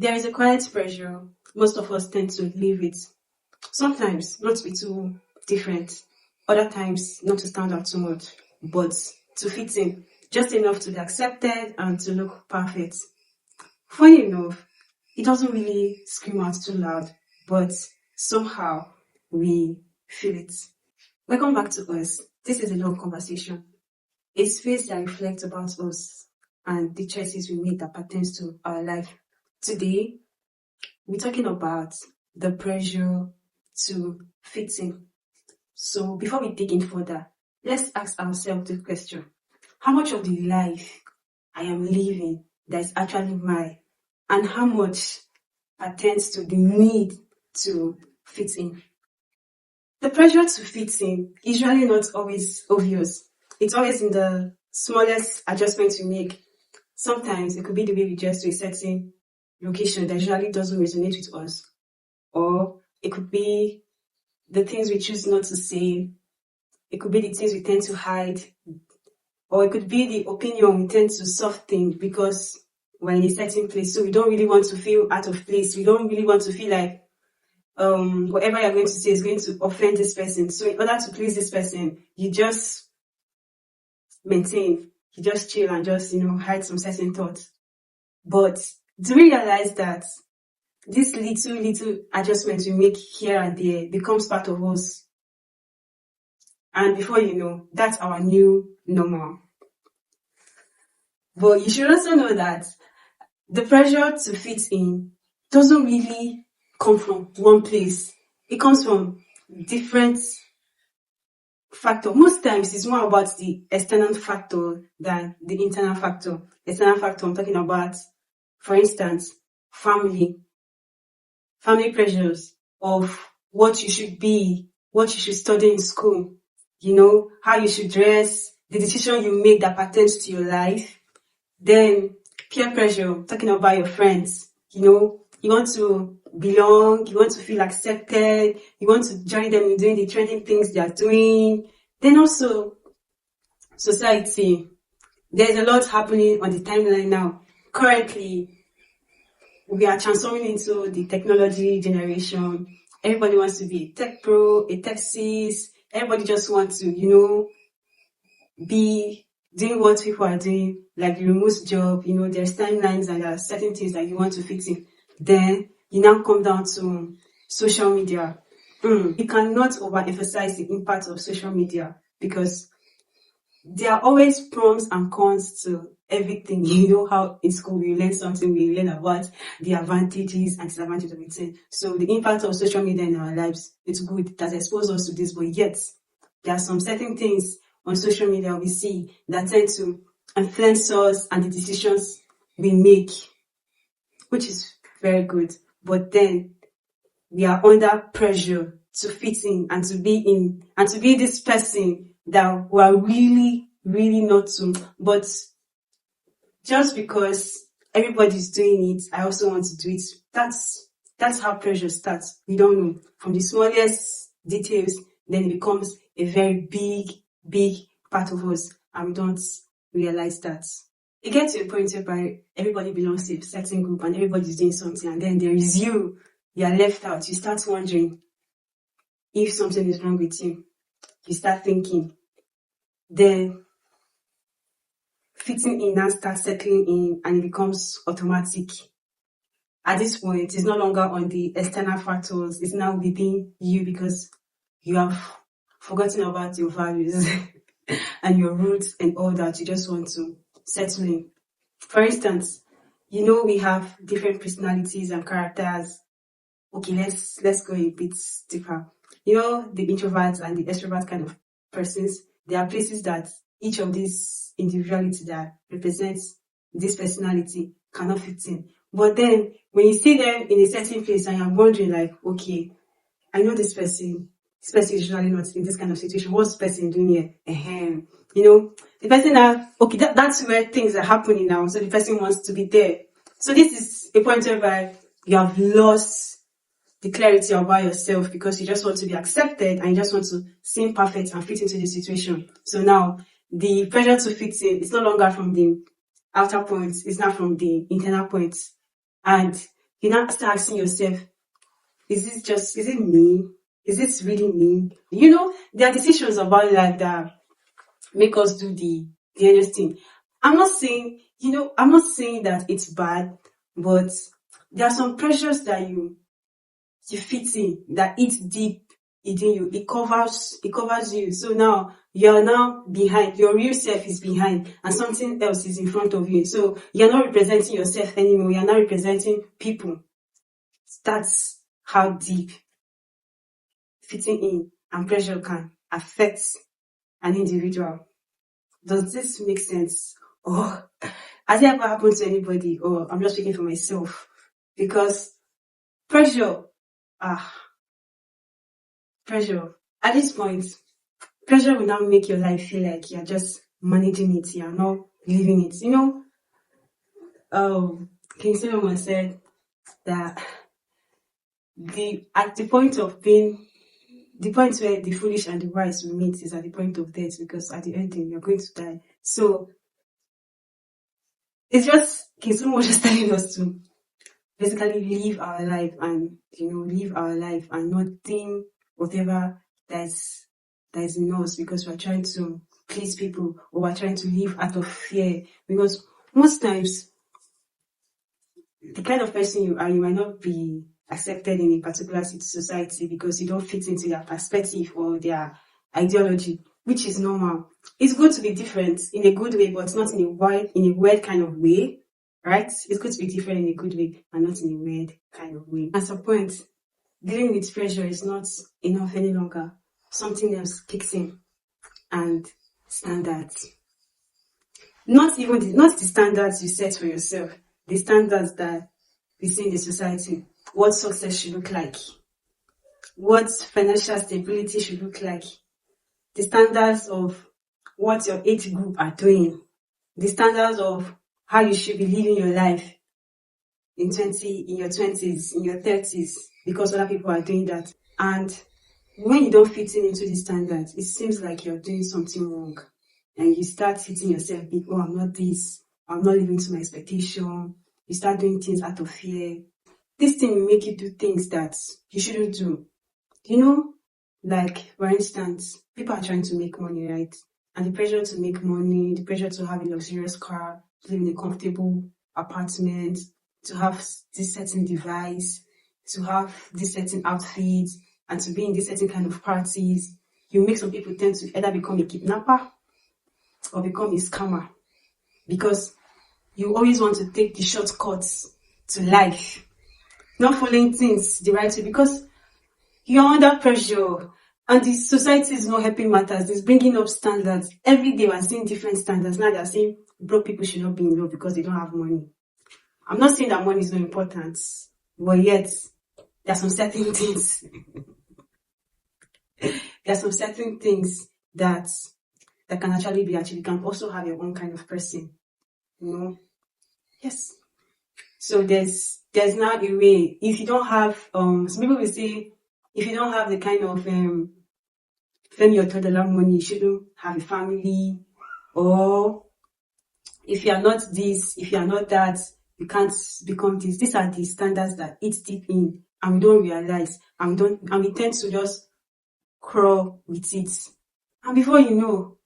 There is a quiet pressure most of us tend to live with. Sometimes not to be too different, other times not to stand out too much, but to fit in, just enough to be accepted and to look perfect. Funny enough, it doesn't really scream out too loud, but somehow we feel it. Welcome back to us. This is a long conversation. A space that reflects about us and the choices we make that pertains to our life. Today, we're talking about the pressure to fit in. So before we dig in further, let's ask ourselves the question: how much of the life I am living that is actually mine, and how much pertains to the need to fit in? The pressure to fit in is usually not always obvious. It's always in the smallest adjustments we make. Sometimes it could be the way we dress to a certain location that usually doesn't resonate with us, or it could be the things we choose not to say, it could be the things we tend to hide, or it could be the opinion we tend to soften because we're in a certain place, so we don't really want to feel out of place. We don't really want to feel like whatever you're going to say is going to offend this person. So in order to please this person, you just maintain, you just chill and just, hide some certain thoughts. But do we realize that this little adjustments we make here and there becomes part of us? And before you know, that's our new normal. But you should also know that the pressure to fit in doesn't really come from one place. It comes from different factors. Most times it's more about the external factor than the internal factor. External factor, I'm talking about, for instance, family pressures of what you should be, what you should study in school, how you should dress, the decision you make that pertains to your life. Then peer pressure, talking about your friends, you want to belong, you want to feel accepted, you want to join them in doing the trending things they are doing. Then also society. There's a lot happening on the timeline now. Currently, we are transforming into the technology generation. Everybody wants to be a tech pro, a tech sis. Everybody just wants to, be doing what people are doing, like the remote job. There's timelines and there are certain things that you want to fit in. Then you now come down to social media. You cannot overemphasize the impact of social media because there are always pros and cons to everything. You know how in school we learn something, we learn about the advantages and disadvantages of it. So the impact of social media in our lives, it's good. It has exposed us to this, but yet there are some certain things on social media we see that tend to influence us and the decisions we make, which is very good. But then we are under pressure to fit in and to be this person that we are really, really not to. But just because everybody's doing it, I also want to do it. That's how pressure starts. We don't know. From the smallest details, then it becomes a very big part of us, and we don't realize that. It gets to a point whereby everybody belongs to a certain group and everybody's doing something, and then there is you are left out. You start wondering if something is wrong with you. You start thinking. Then fitting in and start settling in, and it becomes automatic. At this point, it's no longer on the external factors. It's now within you because you have forgotten about your values and your roots and all that. You just want to settle in. For instance, we have different personalities and characters. Okay, let's go a bit deeper. The introverts and the extrovert kind of persons, there are places that each of these individuality that represents this personality cannot fit in. But then when you see them in a certain place and you're wondering like, okay, I know this person is usually not in this kind of situation. What's this person doing here? The person that's where things are happening now. So the person wants to be there. So this is a point whereby you have lost the clarity about yourself because you just want to be accepted and you just want to seem perfect and fit into the situation. So now the pressure to fit in is no longer from the outer points, it's now from the internal points. And You now start asking yourself, is it me? Is this really me? You know, there are decisions about life that make us do the endless thing. I'm not saying that it's bad, but there are some pressures that you fit in that eats deep within you. It covers you. So now you're now behind. Your real self is behind and something else is in front of you. So you're not representing yourself anymore. You're not representing people. That's how deep fitting in and pressure can affect an individual. Does this make sense? Or has it ever happened to anybody? Or I'm just speaking for myself. Because pressure, ah, pressure. At this point, pressure will now make your life feel like you're just managing it, you're not living it. You know, King Solomon said that at the point of being the point where the foolish and the wise will meet is at the point of death, because at the ending you're going to die. So it's just King Solomon was just telling us to basically live our life and live our life and not think whatever that is in us because we're trying to please people or we're trying to live out of fear. Because most times the kind of person you are, you might not be accepted in a particular society because you don't fit into their perspective or their ideology, which is normal. It's good to be different in a good way, but not in a weird kind of way, right? It's good to be different in a good way and not in a weird kind of way. At some point, dealing with pressure is not enough any longer. Something else kicks in, and standards. Not the standards you set for yourself, the standards that we see in the society. What success should look like, what financial stability should look like, the standards of what your age group are doing, the standards of how you should be living your life in your 20s, in your 30s, because other people are doing that. And when you don't fit into the standards, it seems like you're doing something wrong. And you start hitting yourself big, oh, I'm not this, I'm not living to my expectation. You start doing things out of fear. This thing will make you do things that you shouldn't do. You know, like, for instance, people are trying to make money, right? And the pressure to make money, the pressure to have a luxurious car, to live in a comfortable apartment, to have this certain device, to have this certain outfit, and to be in this certain kind of parties, you make some people tend to either become a kidnapper or become a scammer, because you always want to take the shortcuts to life, not following things the right way, because you're under pressure and the society is not helping matters. It's bringing up standards. Every day we're seeing different standards. Now they're saying broke people should not be in love because they don't have money. I'm not saying that money is not important, but yet there are some certain things that can actually be achieved. You can also have your own kind of person, you know. Yes. So there's now a way. If you don't have some people will say, if you don't have the kind of Femi Otedola money, you shouldn't have a family. Or if you are not this, if you are not that, you can't become this. These are the standards that eat deep in, and we don't realize, and we tend to just crawl with it. And before you know,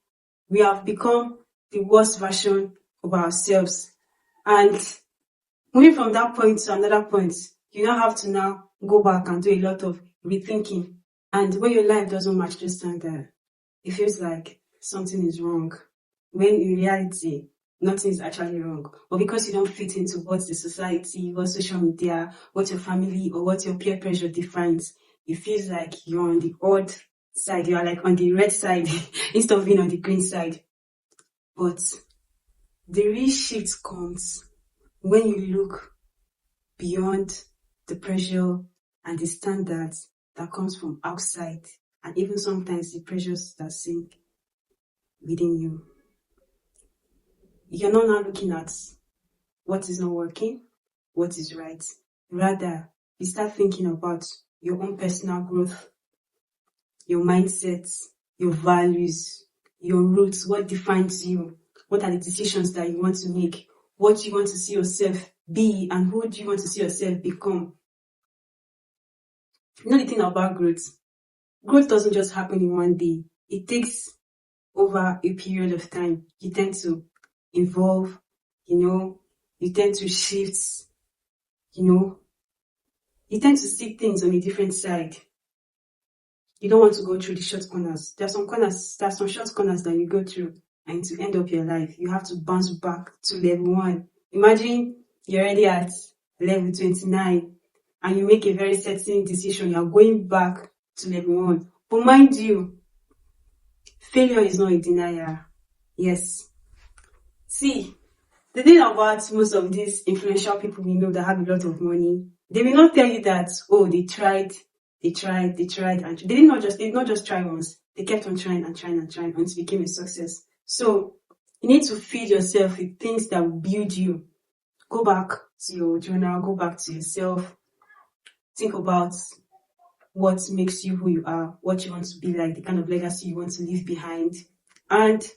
we have become the worst version of ourselves. And moving from that point to another point, you now have to now go back and do a lot of rethinking. And when your life doesn't match this standard, it feels like something is wrong. When in reality, nothing is actually wrong. But because you don't fit into what the society, what social media, what your family, or what your peer pressure defines, it feels like you're on the odd side. You are like on the red side instead of being on the green side. But the real shift comes when you look beyond the pressure and the standards that comes from outside, and even sometimes the pressures that sink within you. You're not now looking at what is not working, what is right. Rather, you start thinking about your own personal growth, your mindsets, your values, your roots, what defines you, what are the decisions that you want to make, what you want to see yourself be and who do you want to see yourself become. You know the thing about growth? Growth doesn't just happen in one day. It takes over a period of time. You tend to evolve, you tend to shift, you know, you tend to see things on a different side. You don't want to go through the short corners. There are some short corners that you go through, and to end up your life, you have to bounce back to level 1. Imagine you're already at level 29 and you make a very certain decision. You're going back to level 1. But mind you, failure is not a denial. Yes. See, the thing about most of these influential people we know that have a lot of money, they will not tell you that, oh, they tried, and they did not just try once. They kept on trying until it became a success. So you need to feed yourself with things that will build you. Go back to your journal, go back to yourself, think about what makes you who you are, what you want to be like, the kind of legacy you want to leave behind, and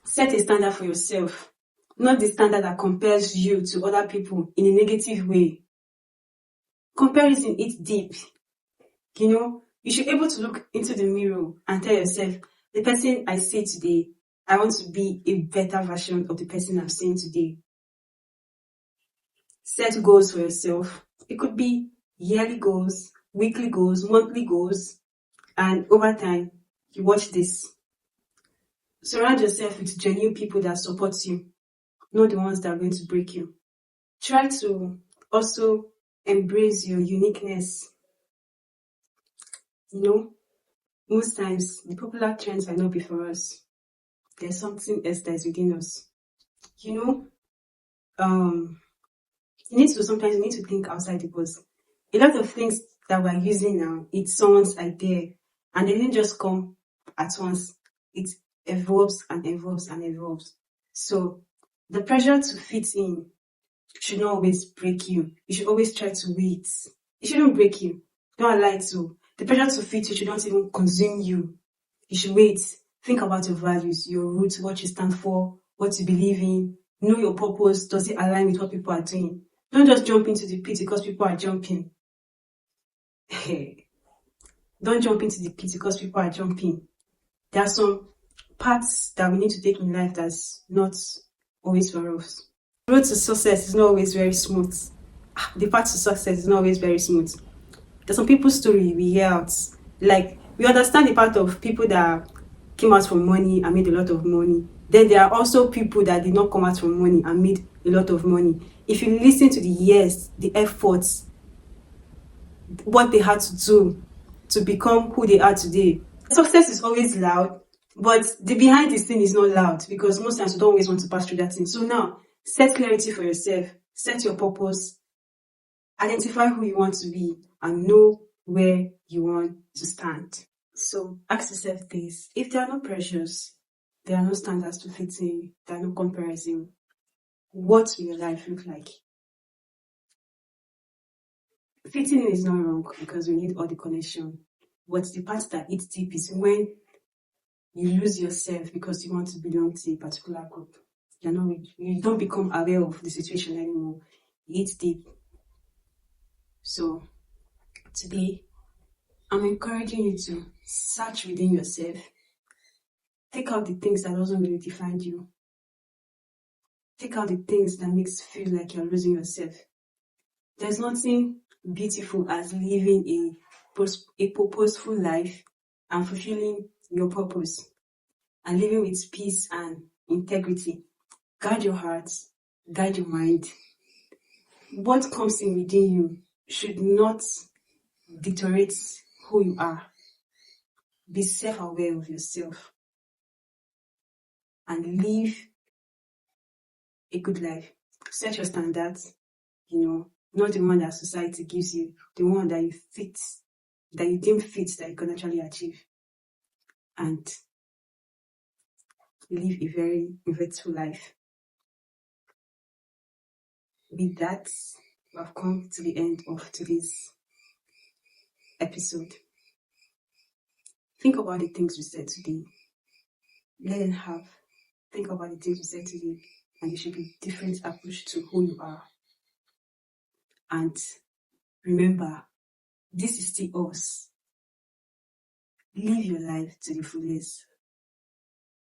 set a standard for yourself. Not the standard that compares you to other people in a negative way. Comparison eats deep. You should be able to look into the mirror and tell yourself, the person I see today, I want to be a better version of the person I'm seeing today. Set goals for yourself. It could be yearly goals, weekly goals, monthly goals, and over time, you watch this. Surround yourself with genuine people that support you, not the ones that are going to break you. Try to also embrace your uniqueness. Most times the popular trends might not be for us. There's something else that is within us. Sometimes you need to think outside the box. A lot of things that we're using now, it's someone's idea, and they didn't just come at once. It evolves and evolves and evolves. So the pressure to fit in should not always break you. You should always try to wait. It shouldn't break you. Don't allow it to. The pressure to fit you should not even consume you. You should wait. Think about your values, your roots, what you stand for, what you believe in. Know your purpose. Does it align with what people are doing? Don't just jump into the pit because people are jumping. Don't jump into the pit because people are jumping. There are some paths that we need to take in life that's not always for us. The road to success is not always very smooth. The path to success is not always very smooth. There's some people's story we hear out. Like, we understand the part of people that came out from money and made a lot of money. Then there are also people that did not come out from money and made a lot of money. If you listen to the years, the efforts, what they had to do to become who they are today, success is always loud, but the behind the scene is not loud because most times you don't always want to pass through that thing. So now, set clarity for yourself, set your purpose, identify who you want to be, and know where you want to stand. So ask yourself this: if there are no pressures, there are no standards to fit in, there are no comparison, what will your life look like? Fitting in is not wrong because we need all the connection. But the part that eats deep is when you lose yourself because you want to belong to a particular group. You don't become aware of the situation anymore. It eats deep. So today, I'm encouraging you to search within yourself. Take out the things that doesn't really define you. Take out the things that makes you feel like you're losing yourself. There's nothing beautiful as living a purposeful life and fulfilling your purpose and living with peace and integrity. Guide your heart, guide your mind. What comes in within you should not deteriorate who you are. Be self-aware of yourself and live a good life. Set your standards, not the one that society gives you, the one that you deem fit, that you can actually achieve. And live a very eventful life. With that, we have come to the end of today's episode. Think about the things we said today. Let them have. Think about the things we said today. and there should be different approach to who you are. And remember, this is still us. Live your life to the fullest.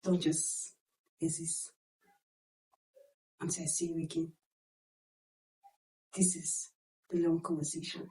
Don't just exist. Until I see you again. This is the long conversation.